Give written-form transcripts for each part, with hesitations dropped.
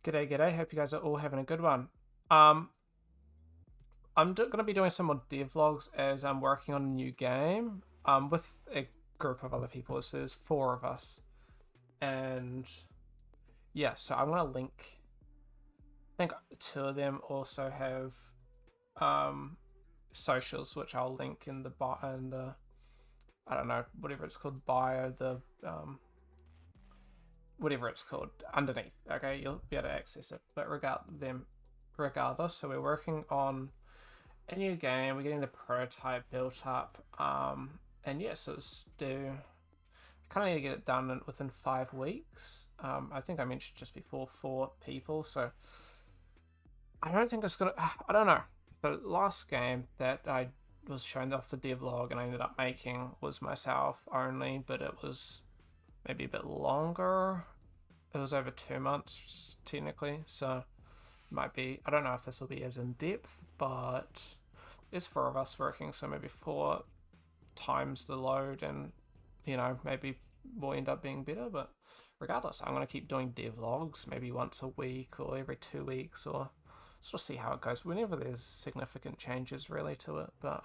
G'day, g'day. Hope you guys are all having a good one. Um, I'm going to be doing some more devlogs as I'm working on a new game with a group of other people. So there's four of us. And yeah, so I'm going to link, I think two of them also have socials, which I'll link in the bio, and I don't know, whatever it's called, bio, the whatever it's called, underneath. Okay, you'll be able to access it. But regardless, so we're working on a new game. We're getting the prototype built up. And yeah, so it's due. Kind of need to get it done within 5 weeks. I think I mentioned just before 4 people. So I don't think it's gonna. I don't know. The last game that I was shown off the devlog and I ended up making was myself only, but it was maybe a bit longer. It was over 2 months technically, so might be. I don't know if this will be as in depth, but there's 4 of us working, so maybe 4 times the load, and maybe will end up being better. But regardless, I'm gonna keep doing devlogs, maybe once a week or every 2 weeks, or sort of see how it goes whenever there's significant changes really to it. But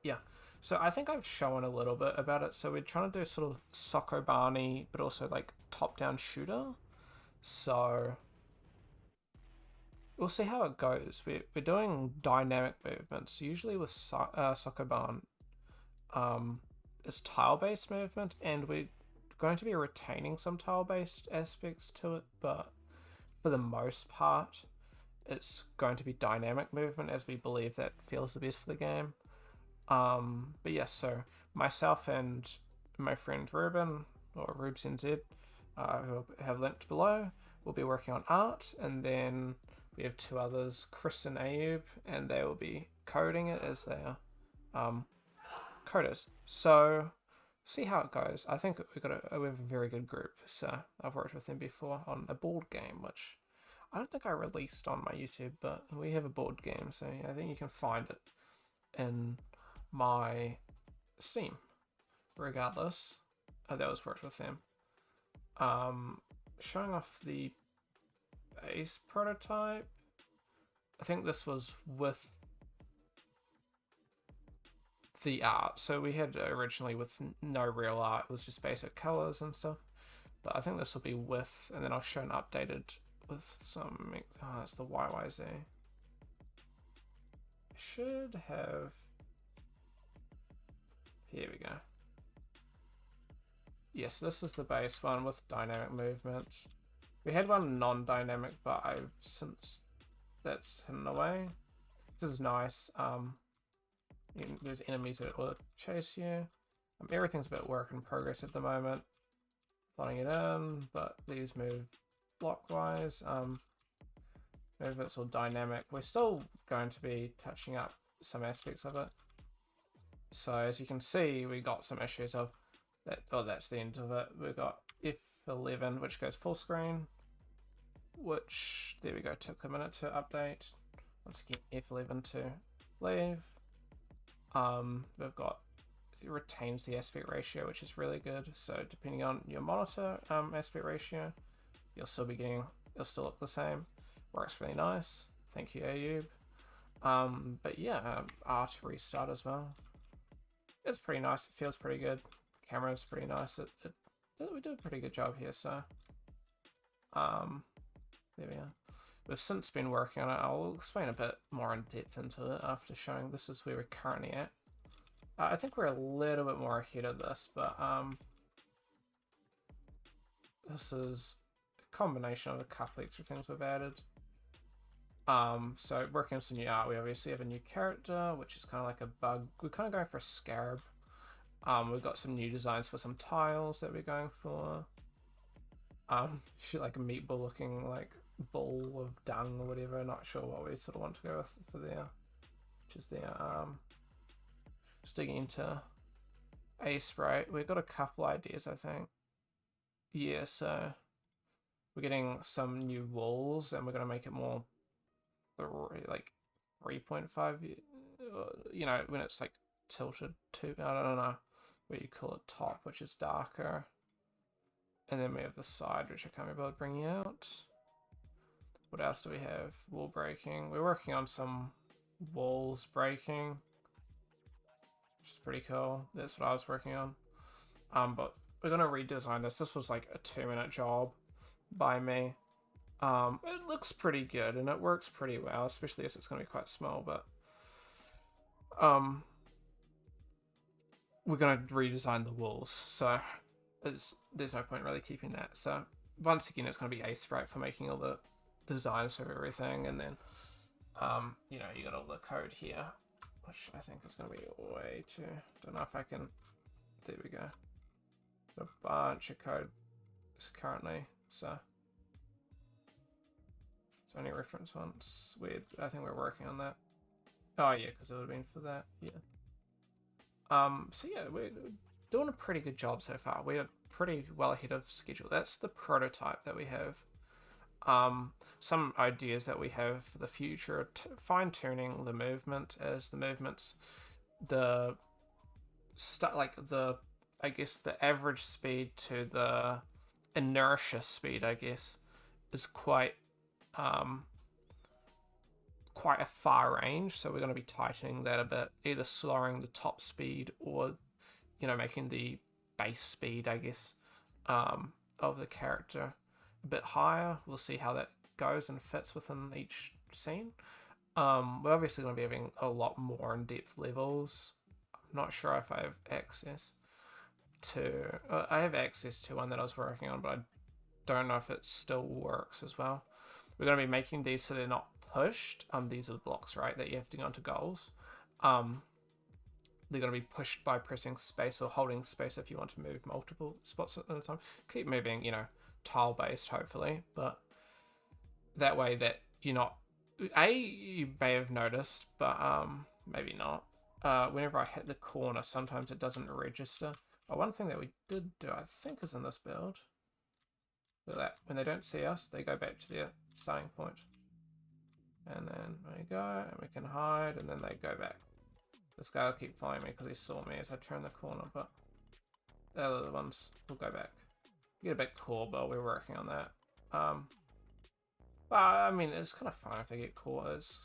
yeah. So I think I've shown a little bit about it. So we're trying to do sort of Sokobani, but also like top-down shooter. So we'll see how it goes. We're doing dynamic movements. Usually with Sokoban, it's tile-based movement, and we're going to be retaining some tile-based aspects to it, but for the most part, it's going to be dynamic movement, as we believe that feels the best for the game. But yes, so myself and my friend Ruben, or RubesNZ, who have linked below, will be working on art, and then we have 2 others, Chris and Ayub, and they will be coding it as they are coders. So see how it goes. I think we have a very good group. So I've worked with them before on a board game, which I don't think I released on my YouTube, but we have a board game, so I think you can find it in my Steam. Regardless, that was worked with them. Showing off the base prototype. I think this was with the art. So we had originally with no real art. It was just basic colors and stuff. But I think this will be with, and then I'll show an updated with some. Oh, that's the YYZ. Should have. Here we go. Yes, this is the base one with dynamic movement. We had one non-dynamic, but I've since that's hidden away. This is nice. There's enemies that will chase you. Everything's a bit work in progress at the moment. Plotting it in, but these move blockwise. Movement's all dynamic. We're still going to be touching up some aspects of it. So as you can see, we got some issues of that. Oh, that's the end of it. We've got F11, which goes full screen, which, there we go, took a minute to update. Once again, F11 to leave. We've got, it retains the aspect ratio, which is really good. So depending on your monitor aspect ratio, you'll still be getting, it'll still look the same. Works really nice. Thank you, Ayub. But yeah, art restart as well. It's pretty nice. It feels pretty good. Camera's pretty nice. We did a pretty good job here. So, there we are. We've since been working on it. I'll explain a bit more in depth into it after showing. This is where we're currently at. I think we're a little bit more ahead of this, but this is a combination of a couple extra things we've added. So working on some new art, we obviously have a new character, which is kind of like a bug. We're kind of going for a scarab. We've got some new designs for some tiles that we're going for. Shoot, like a meatball looking like ball of dung or whatever. Not sure what we sort of want to go with for there. Which is there. Just digging into a spray. We've got a couple ideas, I think. Yeah, so we're getting some new walls, and we're going to make it more like 3.5, when it's like tilted to, I don't know what you call it, top, which is darker, and then we have the side, which I can't be able to bring out. What else do we have? Wall breaking. We're working on some walls breaking, which is pretty cool. That's what I was working on. But we're gonna redesign this. This was like a 2-minute job by me. It looks pretty good and it works pretty well, especially as it's gonna be quite small, but we're gonna redesign the walls, so there's no point really keeping that. So once again, it's gonna be Aseprite for making all the designs of everything, and then you know, you got all the code here, which I think is gonna be way too. Don't know if I can. There we go. A bunch of code currently, so it's only reference once. Weird. I think we're working on that. Oh yeah, because it would have been for that. Yeah. So yeah, we're doing a pretty good job so far. We're pretty well ahead of schedule. That's the prototype that we have. Some ideas that we have for the future: fine-tuning the movement, as the movements, I guess the average speed to the inertia speed, I guess, is quite a far range. So we're going to be tightening that a bit, either slowing the top speed or, you know, making the base speed, I guess, of the character a bit higher. We'll see how that goes and fits within each scene. We're obviously going to be having a lot more in-depth levels. I'm not sure if I have access to... I have access to one that I was working on, but I don't know if it still works as well. We're going to be making these so they're not pushed. These are the blocks, right, that you have to go into goals. They're going to be pushed by pressing space or holding space if you want to move multiple spots at a time. Keep moving, you know, tile-based, hopefully, but that way that you're not... you may have noticed, but maybe not. Whenever I hit the corner, sometimes it doesn't register. One thing that we did do, I think, is in this build. Look at that. When they don't see us, they go back to their starting point. And then there you go, and we can hide, and then they go back. This guy will keep following me because he saw me as I turn the corner, but the other ones will go back. Get a bit cool, but we're working on that. But I mean, it's kind of fun if they get caught as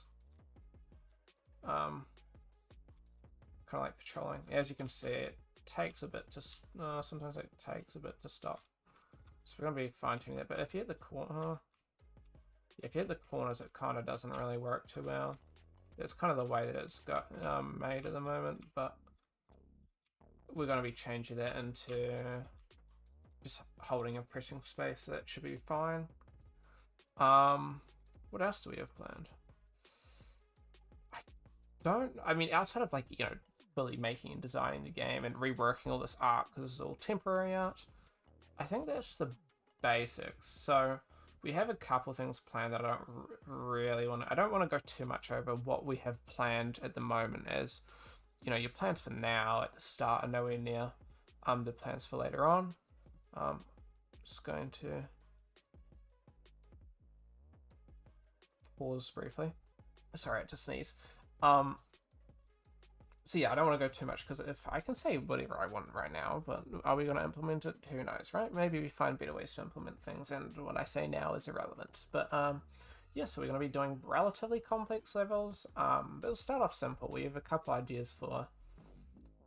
kind of like patrolling. As you can see, it takes a bit to sometimes it takes a bit to stop. So we're gonna be fine-tuning that. But if you hit the corner, if you hit the corners, it kind of doesn't really work too well. It's kind of the way that it's got made at the moment, but we're going to be changing that into just holding and pressing space. So that should be fine. What else do we have planned? I mean, outside of, like, you know, fully making and designing the game and reworking all this art, because it's all temporary art, I think that's the basics. So we have a couple things planned that I don't really want to... I don't want to go too much over what we have planned at the moment, as, you know, your plans for now at the start are nowhere near the plans for later on. Just going to pause briefly. Sorry, I had to sneeze. So yeah, I don't want to go too much, because if I can say whatever I want right now, but are we going to implement it? Who knows, right? Maybe we find better ways to implement things, and what I say now is irrelevant. But yeah, so we're going to be doing relatively complex levels. It'll start off simple. We have a couple ideas for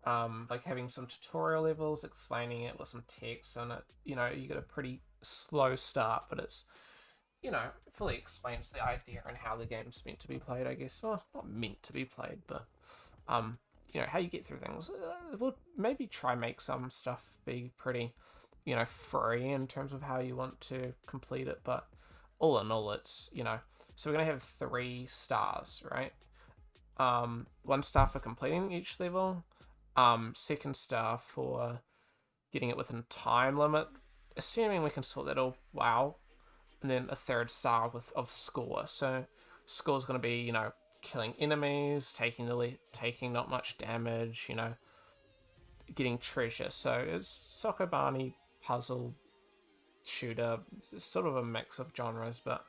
like having some tutorial levels, explaining it with some text on it. You know, you get a pretty slow start, but it's, you know, fully explains the idea and how the game's meant to be played, I guess. Well, not meant to be played, but you know, how you get through things. We'll maybe try make some stuff be pretty, you know, free in terms of how you want to complete it, but all in all, it's, you know, so we're going to have 3 stars, right? 1 star for completing each level, 2nd star for getting it within time limit, assuming we can sort that all wow, and then a 3rd star of score. So score is going to be, you know, killing enemies, taking not much damage, you know, getting treasure. So it's Sokobani puzzle shooter. It's sort of a mix of genres, but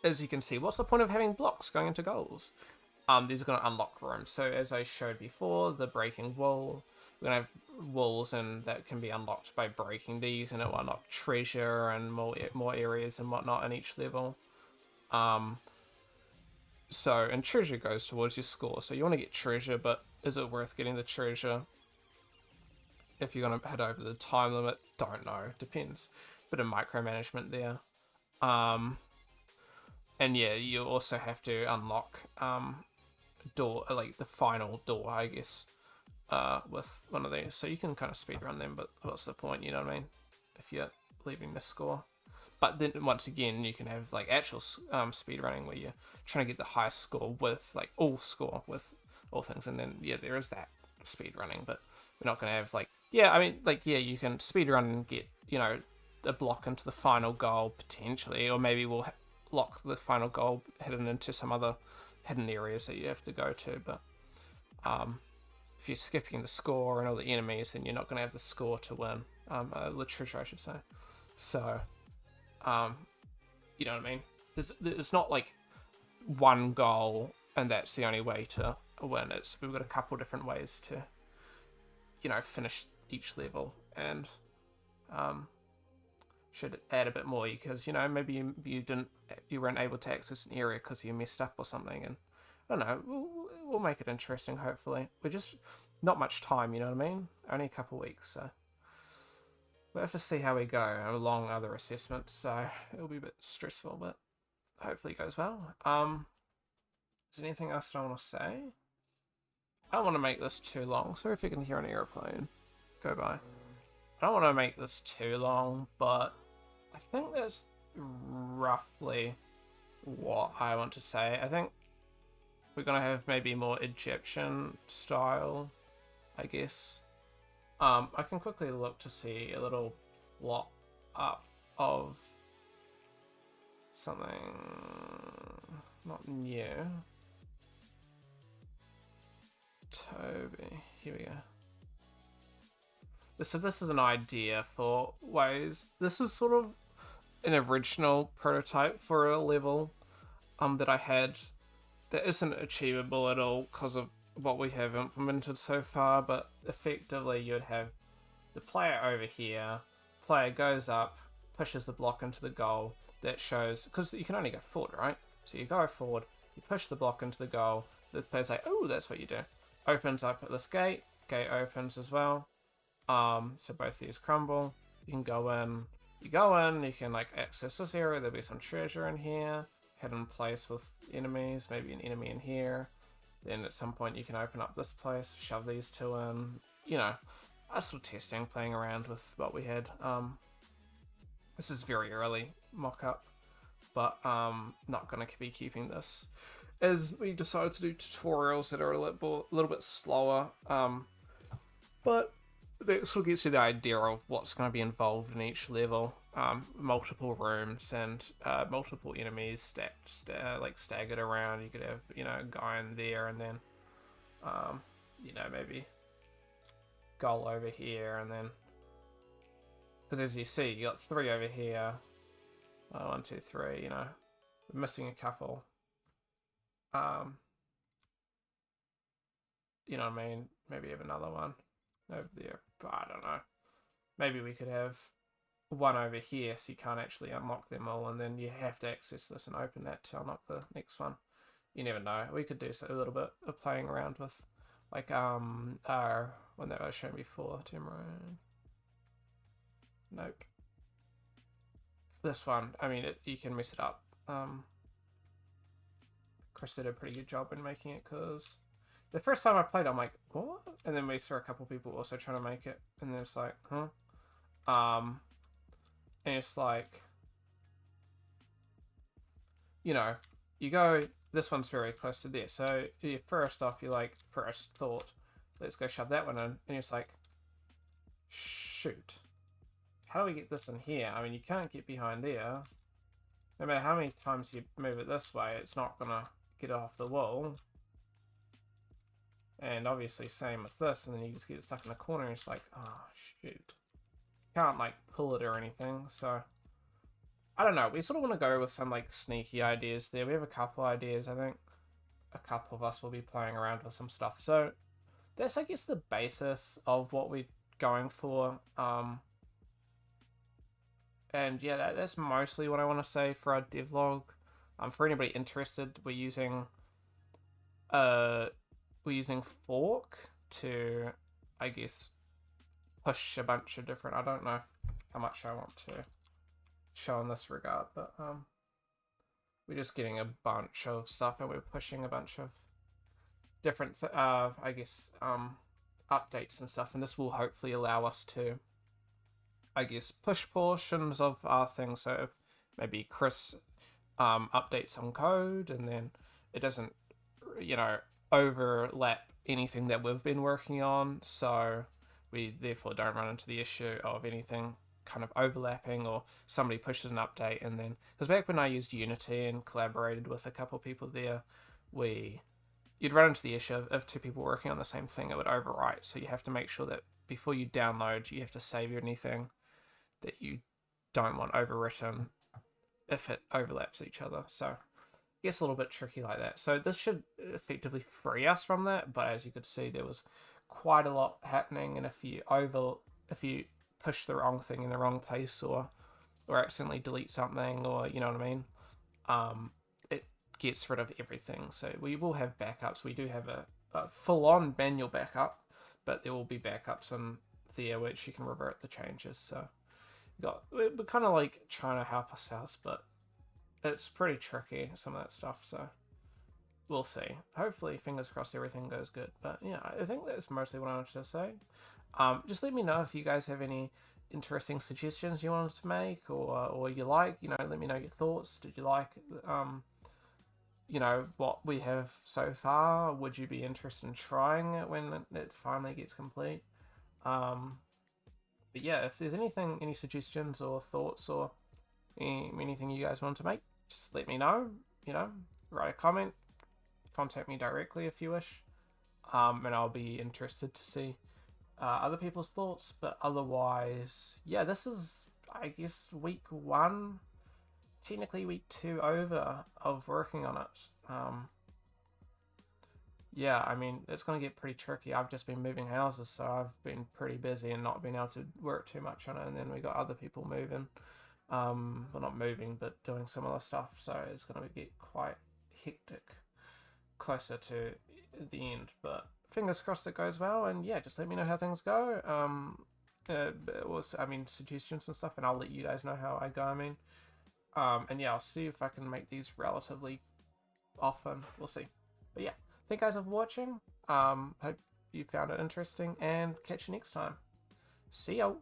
as you can see, what's the point of having blocks going into goals? These are going to unlock rooms. So as I showed before, the breaking wall, we're going to have walls, and that can be unlocked by breaking these, and it will unlock treasure and more areas and whatnot in each level. So, and treasure goes towards your score. So you want to get treasure, but is it worth getting the treasure if you're going to head over the time limit? Don't know. Depends. Bit of micromanagement there. And yeah, you also have to unlock door, like the final door, I guess, with one of these. So you can kind of speedrun them, but what's the point, you know what I mean? If you're leaving the score. But then once again, you can have like actual speedrunning where you're trying to get the highest score with like all score with all things. And then, yeah, there is that speedrunning, but we're not going to have like, yeah, I mean, like, yeah, you can speedrun and get, you know, a block into the final goal potentially, or maybe we'll lock the final goal hidden into some other hidden areas that you have to go to. But if you're skipping the score and all the enemies, then you're not going to have the score to win, the treasure, I should say. So, you know what I mean? There's not like one goal and that's the only way to win. We've got a couple different ways to, you know, finish each level, and should add a bit more because, you know, maybe you weren't able to access an area because you messed up or something, and I don't know, we'll make it interesting. Hopefully, we're just not much time, you know what I mean? Only a couple weeks, so we'll have to see how we go along other assessments. So it'll be a bit stressful, but hopefully it goes well. Is there anything else that I want to say? I don't want to make this too long. Sorry if you can hear an airplane go by. I don't want to make this too long, but I think that's roughly what I want to say. I think we're going to have maybe more Egyptian style, I guess. I can quickly look to see a little plot up of something not new. Toby, here we go. So this is an idea for ways. This is sort of an original prototype for a level that I had that isn't achievable at all because of what we have implemented so far, but effectively you'd have the player over here, player goes up, pushes the block into the goal, that shows, because you can only go forward, right? So you go forward, you push the block into the goal, the player's like, oh, that's what you do. Opens up at this gate opens as well. So both these crumble. You can go in, you can like access this area, there'll be some treasure in here, hidden place with enemies, maybe an enemy in here. Then at some point you can open up this place, shove these two in, you know, us sort of testing, playing around with what we had. This is very early mock-up, but not going to be keeping this, as we decided to do tutorials that are a little bit slower, but that sort of gets you the idea of what's going to be involved in each level. Multiple rooms and multiple enemies staggered around. You could have, you know, a guy in there, and then you know, maybe goal over here, and then, because as you see, you got 3 over here. 1, 2, 3. You know, we're missing a couple. You know what I mean? Maybe have another one over there, but I don't know. Maybe we could have one over here, so you can't actually unlock them all, and then you have to access this and open that to unlock the next one. You never know. We could do a little bit of playing around with, like, one that I was showing before, Tomb Arride. Nope. This one, I mean, you can mess it up. Chris did a pretty good job in making it, because the first time I played, I'm like, what? And then we saw a couple people also trying to make it, and then it's like, huh? And it's like, you know, you go, this one's very close to there. So first off, you're like, first thought, let's go shove that one in. And it's like, shoot. How do we get this in here? I mean, you can't get behind there. No matter how many times you move it this way, it's not going to get off the wall. And obviously same with this, and then you just get stuck in the corner and it's like, oh, shoot. Can't, like, pull it or anything, so I don't know. We sort of want to go with some, like, sneaky ideas there. We have a couple ideas. I think a couple of us will be playing around with some stuff. So that's, I guess, the basis of what we're going for. And yeah, that's mostly what I want to say for our devlog. For anybody interested, uh we're using fork to, I guess, push a bunch of different. I don't know how much I want to show in this regard, but we're just getting a bunch of stuff and we're pushing a bunch of different I guess updates and stuff, and this will hopefully allow us to, I guess, push portions of our things. So if maybe Chris updates some code and then it doesn't, overlap anything that we've been working on, so we therefore don't run into the issue of anything kind of overlapping, or somebody pushes an update and then, because back when I used Unity and collaborated with a couple of people there, you'd run into the issue of two people working on the same thing, it would overwrite. So you have to make sure that before you download, you have to save anything that you don't want overwritten if it overlaps each other. So it gets a little bit tricky like that. So this should effectively free us from that, but as you could see, there was quite a lot happening, and if you push the wrong thing in the wrong place, or accidentally delete something, or you know what I mean, it gets rid of everything. So we will have backups. We do have a full-on manual backup, but there will be backups in there which you can revert the changes. So we're kind of like trying to help ourselves, but it's pretty tricky, some of that stuff. So we'll see. Hopefully, fingers crossed, everything goes good. But yeah, I think that's mostly what I wanted to say. Just let me know if you guys have any interesting suggestions you wanted to make, or you like, let me know your thoughts. Did you like, what we have so far? Would you be interested in trying it when it finally gets complete? But yeah, if there's any suggestions or thoughts, or anything you guys want to make, just let me know. Write a comment, contact me directly if you wish, and I'll be interested to see other people's thoughts. But otherwise, yeah, this is, I guess, week 1, technically week 2 over of working on it. Yeah, I mean, it's going to get pretty tricky. I've just been moving houses, so I've been pretty busy and not been able to work too much on it. And then we got other people moving, well, not moving, but doing some other stuff. So it's going to get quite hectic closer to the end. But fingers crossed it goes well. And yeah, just let me know how things go. Suggestions and stuff, and I'll let you guys know how I go. And yeah, I'll see if I can make these relatively often. We'll see. But yeah. Thank you guys for watching. Hope you found it interesting, and catch you next time. See ya.